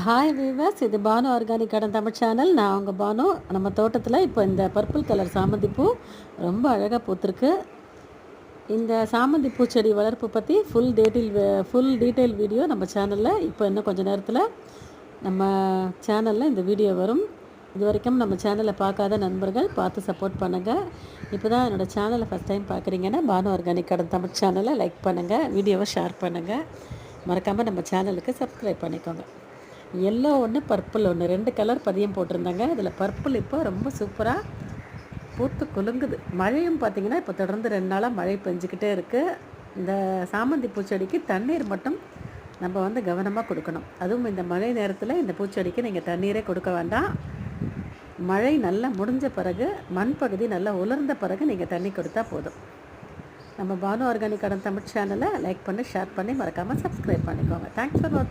Hi viewers, இது Banu organic garden Tamil channel. நான் உங்கள் பானு. நம்ம தோட்டத்தில் இப்போ இந்த பர்பிள் கலர் சாமந்தி பூ ரொம்ப அழகாக பூத்திருக்கு. இந்த சாமந்தி பூச்செடி வளர்ப்பு பற்றி ஃபுல் டீட்டெயில் வீடியோ நம்ம சேனலில் இப்போ இன்னும் கொஞ்சம் நேரத்தில் நம்ம சேனலில் இந்த வீடியோ வரும். இது வரைக்கும் நம்ம சேனலை பார்க்காத நண்பர்கள் பார்த்து சப்போர்ட் பண்ணுங்கள். இப்போ தான் என்னோடய சேனலை ஃபஸ்ட் டைம் பார்க்குறீங்கன்னா பானு ஆர்கானிக் கார்டன் தமிழ் சேனலை லைக் பண்ணுங்கள், வீடியோவை ஷேர் பண்ணுங்கள், மறக்காமல் நம்ம சேனலுக்கு சப்ஸ்கிரைப் பண்ணிக்கோங்க. எல்லோ ஒன்று, பர்பிள் ஒன்று, 2 கலர் பதியம் போட்டிருந்தாங்க. இதில் பர்பிள் இப்போ ரொம்ப சூப்பராக பூத்து குலுங்குது. மழையும் பார்த்திங்கன்னா இப்போ தொடர்ந்து 2 நாளாக மழை பெஞ்சிக்கிட்டே இருக்குது. இந்த சாமந்தி பூச்செடிக்கு தண்ணீர் மட்டும் நம்ம கவனமாக கொடுக்கணும். அதுவும் இந்த மழை நேரத்தில் இந்த பூச்செடிக்கு நீங்கள் தண்ணீரே கொடுக்க வேண்டாம். மழை நல்லா முடிஞ்ச பிறகு, மண் பகுதி நல்லா உலர்ந்த பிறகு நீங்கள் தண்ணி கொடுத்தா போதும். நம்ம பானு ஆர்கானிக் கார்டன் தமிழ் சேனலை லைக் பண்ணி, ஷேர் பண்ணி, மறக்காமல் சப்ஸ்கிரைப் பண்ணிக்கோங்க. தேங்க்ஸ் ஃபார் வாட்சிங்.